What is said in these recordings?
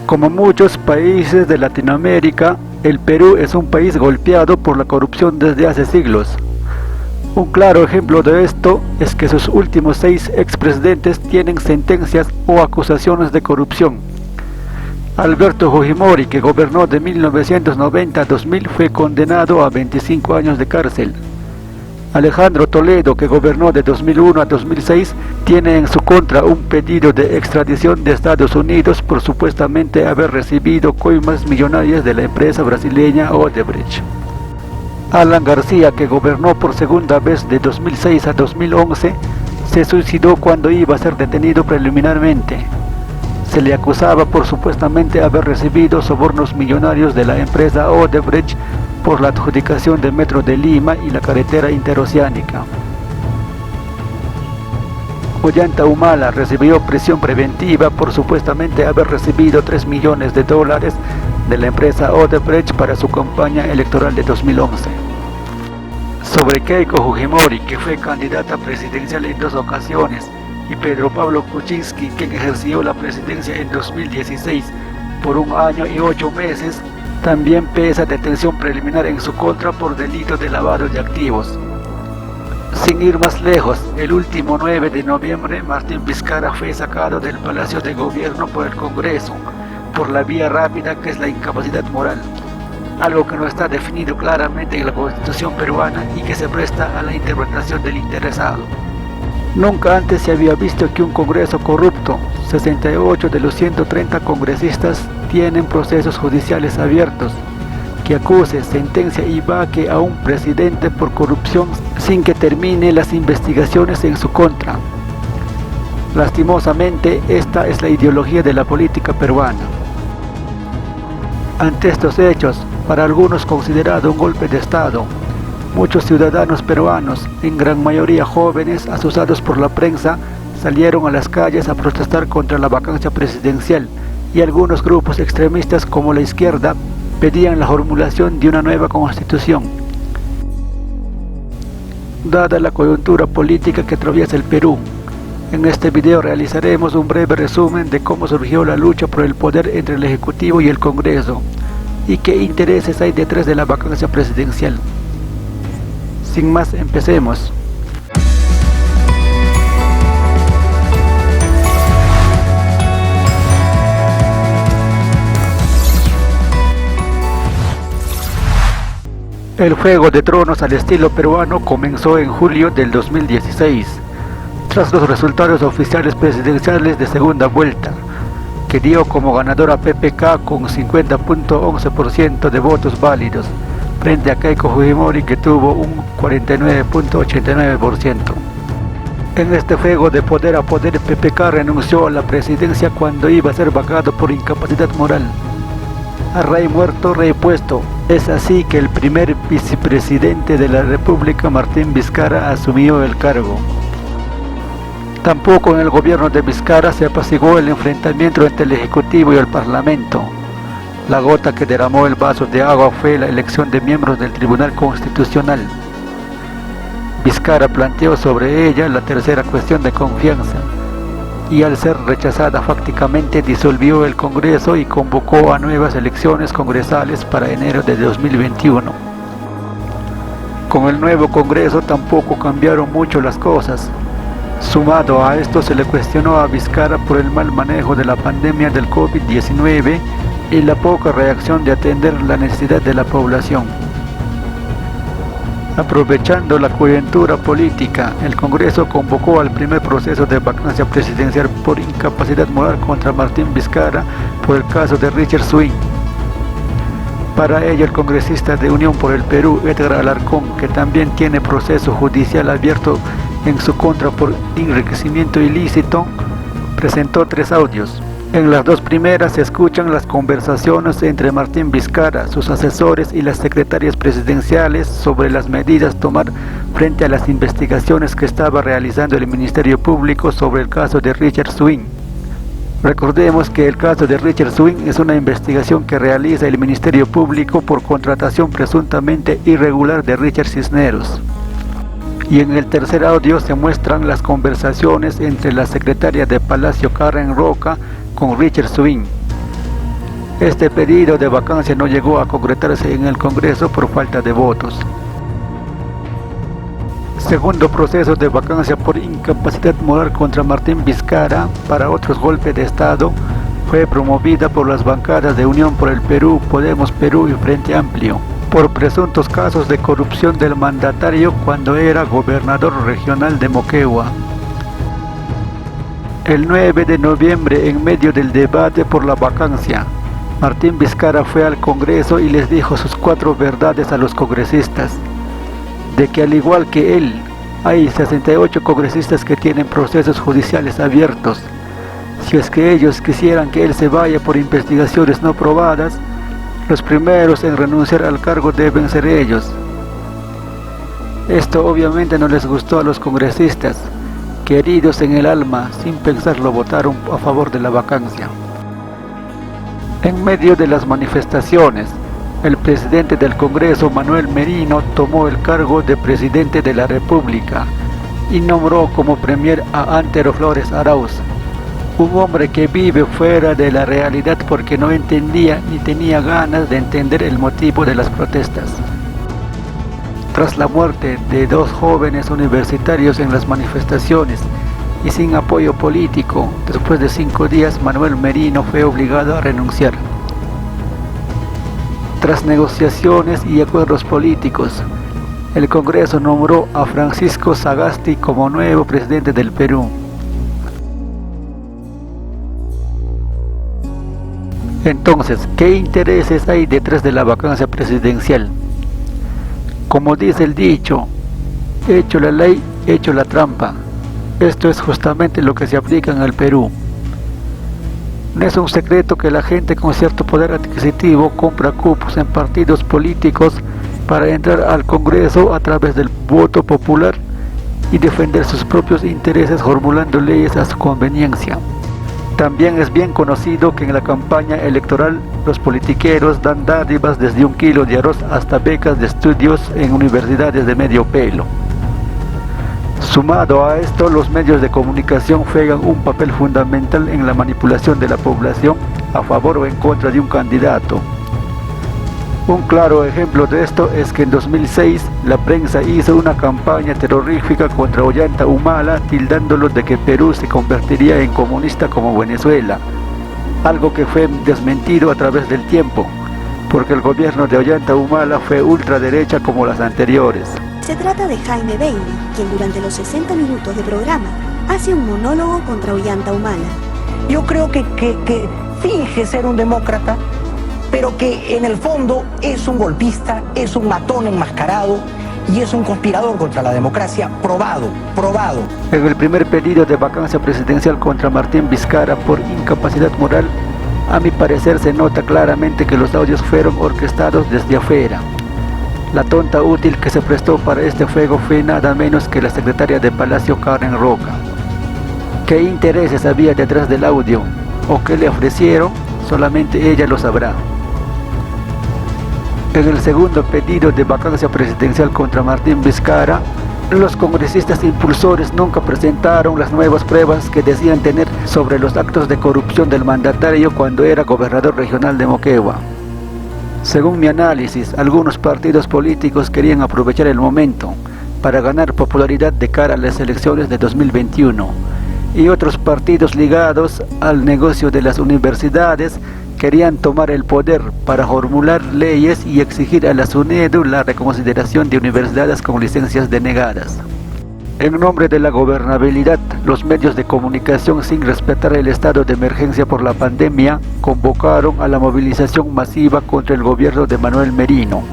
Como muchos países de Latinoamérica, el Perú es un país golpeado por la corrupción desde hace siglos. Un claro ejemplo de esto es que sus últimos 6 expresidentes tienen sentencias o acusaciones de corrupción. Alberto Fujimori, que gobernó de 1990 a 2000, fue condenado a 25 años de cárcel. Alejandro Toledo, que gobernó de 2001 a 2006, tiene en su contra un pedido de extradición de Estados Unidos por supuestamente haber recibido coimas millonarias de la empresa brasileña Odebrecht. Alan García, que gobernó por segunda vez de 2006 a 2011, se suicidó cuando iba a ser detenido preliminarmente. Se le acusaba por supuestamente haber recibido sobornos millonarios de la empresa Odebrecht por la adjudicación del Metro de Lima y la carretera interoceánica. Ollanta Humala recibió prisión preventiva por supuestamente haber recibido $3 millones de la empresa Odebrecht para su campaña electoral de 2011. Sobre Keiko Fujimori, que fue candidata presidencial en 2 ocasiones, y Pedro Pablo Kuczynski, quien ejerció la presidencia en 2016 por 1 año y 8 meses, también pesa detención preliminar en su contra por delito de lavado de activos. Sin ir más lejos, el último 9 de noviembre, Martín Vizcarra fue sacado del Palacio de Gobierno por el Congreso, por la vía rápida que es la incapacidad moral, algo que no está definido claramente en la Constitución peruana y que se presta a la interpretación del interesado. Nunca antes se había visto que un Congreso corrupto, 68 de los 130 congresistas tienen procesos judiciales abiertos, que acuse, sentencia y vaque a un presidente por corrupción sin que termine las investigaciones en su contra. Lastimosamente, esta es la ideología de la política peruana. Ante estos hechos, para algunos considerado un golpe de Estado, muchos ciudadanos peruanos, en gran mayoría jóvenes, asusados por la prensa, salieron a las calles a protestar contra la vacancia presidencial, y algunos grupos extremistas como la izquierda pedían la formulación de una nueva constitución. Dada la coyuntura política que atraviesa el Perú, en este video realizaremos un breve resumen de cómo surgió la lucha por el poder entre el Ejecutivo y el Congreso, y qué intereses hay detrás de la vacancia presidencial. Sin más, empecemos. El Juego de Tronos al estilo peruano comenzó en julio del 2016, tras los resultados oficiales presidenciales de segunda vuelta, que dio como ganador a PPK con 50.11% de votos válidos, frente a Keiko Fujimori, que tuvo un 49.89%. En este juego de poder a poder, PPK renunció a la presidencia cuando iba a ser vacado por incapacidad moral. A rey muerto, rey puesto. Es así que el primer vicepresidente de la República, Martín Vizcarra, asumió el cargo. Tampoco en el gobierno de Vizcarra se apaciguó el enfrentamiento entre el Ejecutivo y el Parlamento. La gota que derramó el vaso de agua fue la elección de miembros del Tribunal Constitucional. Vizcarra planteó sobre ella la tercera cuestión de confianza, y al ser rechazada fácticamente disolvió el Congreso y convocó a nuevas elecciones congresales para enero de 2021. Con el nuevo Congreso tampoco cambiaron mucho las cosas. Sumado a esto, se le cuestionó a Vizcarra por el mal manejo de la pandemia del COVID-19 y la poca reacción de atender la necesidad de la población. Aprovechando la coyuntura política, el Congreso convocó al primer proceso de vacancia presidencial por incapacidad moral contra Martín Vizcarra por el caso de Richard Swing. Para ello, el congresista de Unión por el Perú, Edgar Alarcón, que también tiene proceso judicial abierto en su contra por enriquecimiento ilícito, presentó 3 audios. En las 2 primeras se escuchan las conversaciones entre Martín Vizcarra, sus asesores y las secretarias presidenciales sobre las medidas a tomar frente a las investigaciones que estaba realizando el Ministerio Público sobre el caso de Richard Swing. Recordemos que el caso de Richard Swing es una investigación que realiza el Ministerio Público por contratación presuntamente irregular de Richard Cisneros. Y en el tercer audio se muestran las conversaciones entre la secretaria de Palacio, Karen Roca, con Richard Swing. Este pedido de vacancia no llegó a concretarse en el Congreso por falta de votos. Segundo proceso de vacancia por incapacidad moral contra Martín Vizcarra para otros golpes de Estado fue promovida por las bancadas de Unión por el Perú, Podemos Perú y Frente Amplio, por presuntos casos de corrupción del mandatario cuando era gobernador regional de Moquegua. El 9 de noviembre, en medio del debate por la vacancia, Martín Vizcarra fue al Congreso y les dijo sus 4 verdades a los congresistas, de que al igual que él, hay 68 congresistas que tienen procesos judiciales abiertos. Si es que ellos quisieran que él se vaya por investigaciones no probadas, los primeros en renunciar al cargo deben ser ellos. Esto obviamente no les gustó a los congresistas, que heridos en el alma, sin pensarlo votaron a favor de la vacancia. En medio de las manifestaciones, el presidente del Congreso, Manuel Merino, tomó el cargo de presidente de la República y nombró como premier a Antero Flores Arauz, un hombre que vive fuera de la realidad porque no entendía ni tenía ganas de entender el motivo de las protestas. Tras la muerte de 2 jóvenes universitarios en las manifestaciones y sin apoyo político, después de 5 días Manuel Merino fue obligado a renunciar. Tras negociaciones y acuerdos políticos, el Congreso nombró a Francisco Sagasti como nuevo presidente del Perú. Entonces, ¿qué intereses hay detrás de la vacancia presidencial? Como dice el dicho, hecho la ley, hecho la trampa. Esto es justamente lo que se aplica en el Perú. No es un secreto que la gente con cierto poder adquisitivo compra cupos en partidos políticos para entrar al Congreso a través del voto popular y defender sus propios intereses formulando leyes a su conveniencia. También es bien conocido que en la campaña electoral los politiqueros dan dádivas desde 1 kilo de arroz hasta becas de estudios en universidades de medio pelo. Sumado a esto, los medios de comunicación juegan un papel fundamental en la manipulación de la población a favor o en contra de un candidato. Un claro ejemplo de esto es que en 2006 la prensa hizo una campaña terrorífica contra Ollanta Humala, tildándolo de que Perú se convertiría en comunista como Venezuela, algo que fue desmentido a través del tiempo, porque el gobierno de Ollanta Humala fue ultraderecha como las anteriores. Se trata de Jaime Bailey, quien durante los 60 minutos de programa hace un monólogo contra Ollanta Humala. Yo creo que finge ser un demócrata, pero que en el fondo es un golpista, es un matón enmascarado y es un conspirador contra la democracia probado. En el primer pedido de vacancia presidencial contra Martín Vizcarra por incapacidad moral, a mi parecer se nota claramente que los audios fueron orquestados desde afuera. La tonta útil que se prestó para este juego fue nada menos que la secretaria de Palacio, Karen Roca. ¿Qué intereses había detrás del audio? ¿O qué le ofrecieron? Solamente ella lo sabrá. En el segundo pedido de vacancia presidencial contra Martín Vizcarra, los congresistas impulsores nunca presentaron las nuevas pruebas que decían tener sobre los actos de corrupción del mandatario cuando era gobernador regional de Moquegua. Según mi análisis, algunos partidos políticos querían aprovechar el momento para ganar popularidad de cara a las elecciones de 2021 y otros partidos ligados al negocio de las universidades querían tomar el poder para formular leyes y exigir a la SUNEDU la reconsideración de universidades con licencias denegadas. En nombre de la gobernabilidad, los medios de comunicación, sin respetar el estado de emergencia por la pandemia, convocaron a la movilización masiva contra el gobierno de Manuel Merino.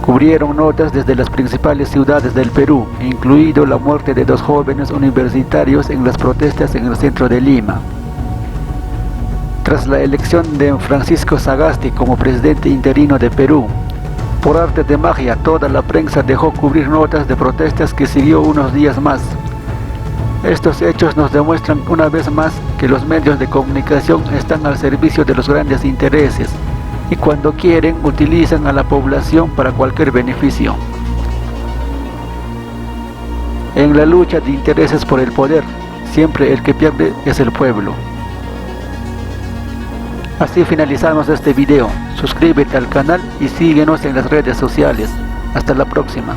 Cubrieron notas desde las principales ciudades del Perú, incluido la muerte de 2 jóvenes universitarios en las protestas en el centro de Lima. Tras la elección de Francisco Sagasti como presidente interino de Perú, por arte de magia, toda la prensa dejó cubrir notas de protestas que siguió unos días más. Estos hechos nos demuestran una vez más que los medios de comunicación están al servicio de los grandes intereses y cuando quieren utilizan a la población para cualquier beneficio. En la lucha de intereses por el poder, siempre el que pierde es el pueblo. Así finalizamos este video. Suscríbete al canal y síguenos en las redes sociales. Hasta la próxima.